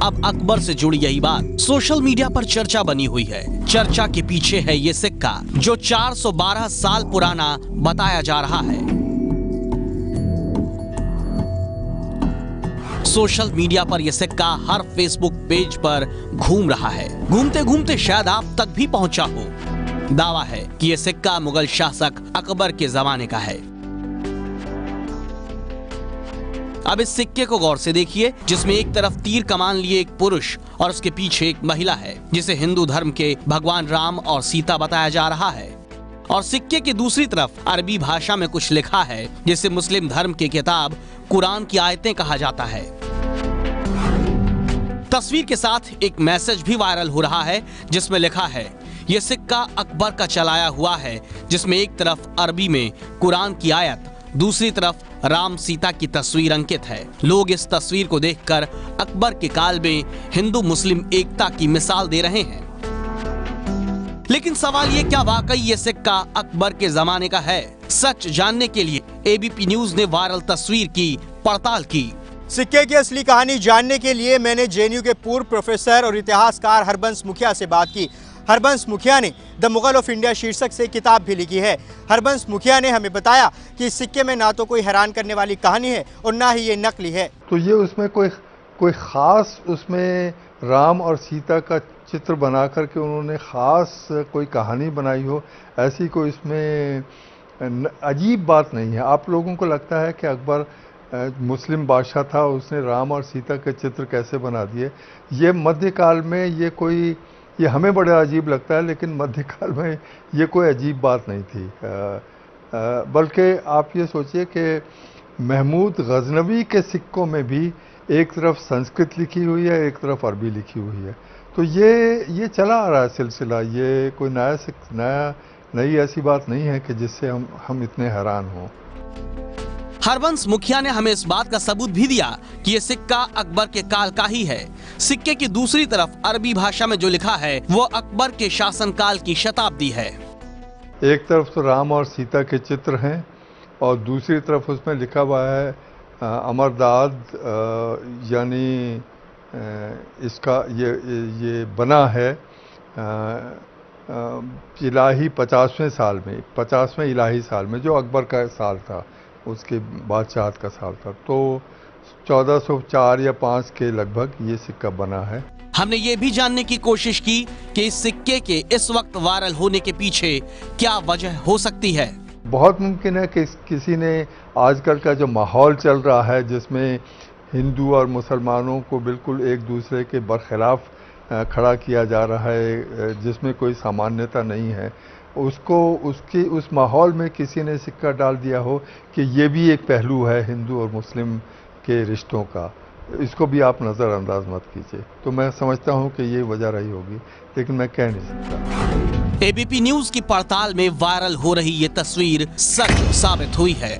अब अकबर से जुड़ी यही बात सोशल मीडिया पर चर्चा बनी हुई है। चर्चा के पीछे है ये सिक्का जो 412 साल पुराना बताया जा रहा है। सोशल मीडिया पर यह सिक्का हर फेसबुक पेज पर घूम रहा है। घूमते घूमते शायद आप तक भी पहुंचा हो। दावा है कि यह सिक्का मुगल शासक अकबर के जमाने का है। अब इस सिक्के को गौर से देखिए, जिसमें एक तरफ तीर कमान लिए एक पुरुष और उसके पीछे एक महिला है, जिसे हिंदू धर्म के भगवान राम और सीता बताया जा रहा है। और सिक्के की दूसरी तरफ अरबी भाषा में कुछ लिखा है, जिसे मुस्लिम धर्म की किताब कुरान की आयतें कहा जाता है। तस्वीर के साथ एक मैसेज भी वायरल हो रहा है, जिसमें लिखा है, यह सिक्का अकबर का चलाया हुआ है, जिसमें एक तरफ अरबी में कुरान की आयत, दूसरी तरफ राम सीता की तस्वीर अंकित है। लोग इस तस्वीर को देखकर अकबर के काल में हिंदू मुस्लिम एकता की मिसाल दे रहे हैं। लेकिन सवाल ये, क्या वाकई ये सिक्का अकबर के जमाने का है? सच जानने के लिए एबीपी न्यूज ने वायरल तस्वीर की पड़ताल की। सिक्के की असली कहानी जानने के लिए मैंने जेएनयू के पूर्व प्रोफेसर और इतिहासकार हरबंस मुखिया से बात की। हरबंस मुखिया ने द मुगल ऑफ इंडिया शीर्षक से किताब भी लिखी है। हरबंस मुखिया ने हमें बताया कि इस सिक्के में ना तो कोई हैरान करने वाली कहानी है और ना ही ये नकली है। तो ये उसमें कोई ख़ास उसमें राम और सीता का चित्र बना करके उन्होंने ख़ास कोई कहानी बनाई हो, ऐसी कोई इसमें अजीब बात नहीं है। आप लोगों को लगता है कि अकबर मुस्लिम बादशाह था, उसने राम और सीता के चित्र कैसे बना दिए? ये मध्यकाल में ये हमें बड़ा अजीब लगता है, लेकिन मध्यकाल में ये कोई अजीब बात नहीं थी। बल्कि आप ये सोचिए कि महमूद गजनवी के सिक्कों में भी एक तरफ संस्कृत लिखी हुई है, एक तरफ अरबी लिखी हुई है। तो ये चला आ रहा है सिलसिला। ये कोई नई ऐसी बात नहीं है कि जिससे हम इतने हैरान हों। हरबंस मुखिया ने हमें इस बात का सबूत भी दिया कि यह सिक्का अकबर के काल का ही है। सिक्के की दूसरी तरफ अरबी भाषा में जो लिखा है वो अकबर के शासनकाल की शताब्दी है। एक तरफ तो राम और सीता के चित्र हैं और दूसरी तरफ उसमें लिखा हुआ है अमरदाद, यानी इसका ये बना है इलाही 50वें साल में, 50वें इलाही साल में, जो अकबर का साल था, उसके बादशाहत का साल था। तो 1404 या 5 के लगभग ये सिक्का बना है। हमने ये भी जानने की कोशिश की कि इस सिक्के के इस वक्त वायरल होने के पीछे क्या वजह हो सकती है। बहुत मुमकिन है कि किसी ने आजकल का जो माहौल चल रहा है, जिसमें हिंदू और मुसलमानों को बिल्कुल एक दूसरे के बरखिलाफ खड़ा किया जा रहा है, जिसमें कोई सामान्यता नहीं है, उस माहौल में किसी ने सिक्का डाल दिया हो कि ये भी एक पहलू है हिंदू और मुस्लिम के रिश्तों का। इसको भी आप नज़रअंदाज मत कीजिए। तो मैं समझता हूँ कि ये वजह रही होगी, लेकिन मैं कह नहीं सकता। एबीपी न्यूज की पड़ताल में वायरल हो रही ये तस्वीर सच साबित हुई है।